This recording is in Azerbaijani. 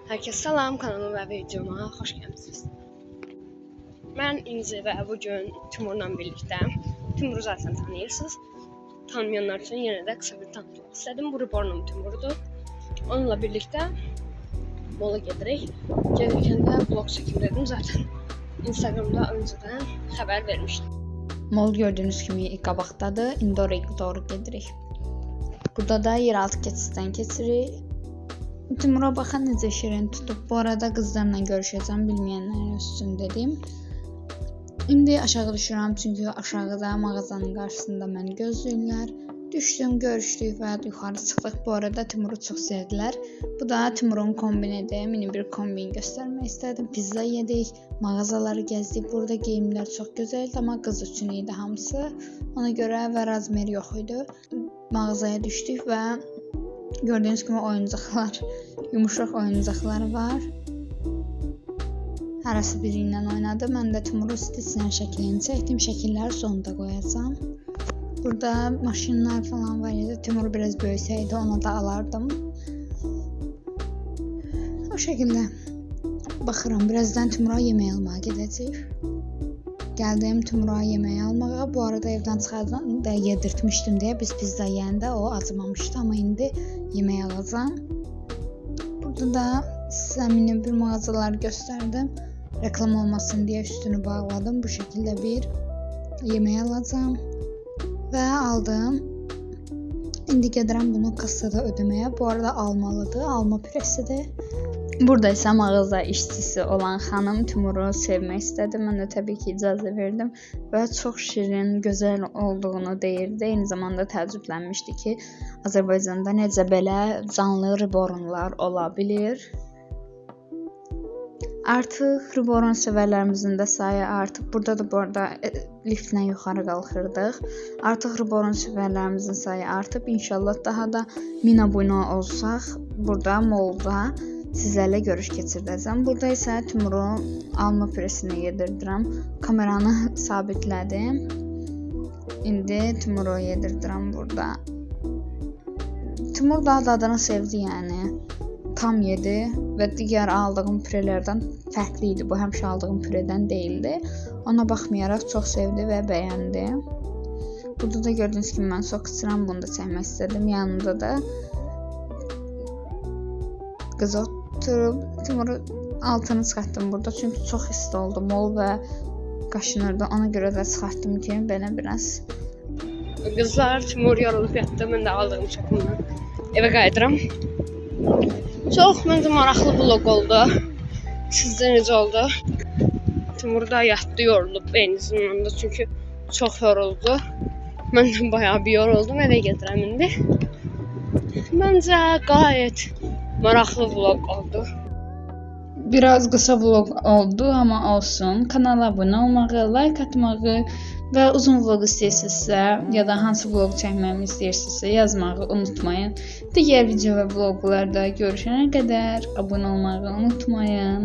Herkese salam, kanalıma və videoma xoş gəlmisiniz. Mən İnci və bugün Timurla birlikdə, Timuru zaten tanıyırsınız. Tanımayanlar üçün yenə də qısa bir tanıtmaq istədim. Bu rebornum Timurdur. Onunla birlikdə mola gedirik. Gelirkən də vlog çəkim dedim zaten. Instagramda öncədən xəbər vermişdim. Mol gördüyünüz kimi qabaqdadır. İndi oraya doğru gedirik. Burada da yeraltı keçiddən keçirik. Timura baxan necə şirin tutub. Bu arada qızlarla görüşəcəm, bilməyənlər üçün dedim. İndi aşağı düşürəm çünki aşağıda mağazanın qarşısında məni gözləyirlər. Düşdüm, görüşdük və yuxarı çıxdıq. Bu arada Timuru çox sevdilər. Bu da Timurun kombinidir. Mini bir kombin göstərmək istədim. Pizza yedik, mağazaları gəzdik. Burada geyimlər çox gözəldir, amma qız üçün idi hamısı. Ona görə və razmer yox idi. Mağazaya düşdük və gördüyünüz kimi oyuncaqlar, yumuşaq oyuncaqlar var. Hərəsi biri ilə oynadı. Mən də Timurun stilinin şəklini çəkdim. Şəkilləri sonunda qoyacağam. Burada maşınlar falan var idi. Timur biraz böyüsəydi ona da alardım. O şəkildə baxıram. Birazdan Timura yemək almağa gedəcəyik. Gəldim Timura yemək almağa. Bu arada evdən çıxardan da yedirtmişdim deyə biz pizza yeyəndə o acımamışdı, amma indi yemək alacağam. Burada da sizə mini bir mağazalar göstərdim. Reklam olmasın deyə üstünü bağladım. Bu şəkildə bir yemək alacağam və aldım. İndi gedirəm bunu kassada ödəməyə. Bu arada almalıdır, alma pürəsidir. Burada isə mağaza işçisi olan xanım Timuru sevmək istədi. Mən də təbii ki icazə verdim və çox şirin, gözəl olduğunu deyirdi. Eyni zamanda təəccüblənmişdi ki, Azərbaycanda necə belə canlı rebornlar ola bilir. Artıq reborn sevərlərimizin də sayı artıb. Burada da bu arada liftlə yuxarı qalxırdıq. Artıq reborn sevərlərimizin sayı artıb. İnşallah daha da 1000 abunə olsaq, burada molda sizlərlə görüş keçirdəcəm. Burada isə Timurun alma püresinə yedirdirəm. Kameranı sabitlədim. İndi Timuru yedirdirəm burada. Timur da dadını sevdi, yəni. Tam yedi və digər aldığım pürelərdən fərqli idi. Bu həmişə aldığım püredən deyildi. Ona baxmayaraq çox sevdi və bəyəndi. Burada da gördüyünüz kimi mən çox içirəm. Bunu da çəkmək istədim. Yanında da qız oturub Timuru altını çıxartdım burada. Çünki çox isti oldu. Mol və qaşınırdı. Ona görə də çıxartdım ki, belə biraz. Qızlar Timur yorulub yatdı. Mən də aldığım şəkillə evə qayıdıram. Çox məncə maraqlı vlog oldu. Sizdə necə oldu? Timur da yatdı, yorulub eyni zamanda çünki çox yoruldu. Mən də bayağı bir yoruldum, evə gedirəm indi. Məncə qayət maraqlı vlog oldu. Biraz qısa vlog oldu, amma olsun. Kanala abunə olmağı, like atmağı və uzun vlog istəyirsinizsə ya da hansı vlog çəkməyimi istəyirsinizsə yazmağı unutmayın. Digər video və vloglarda görüşənə qədər abunə olmağı unutmayın.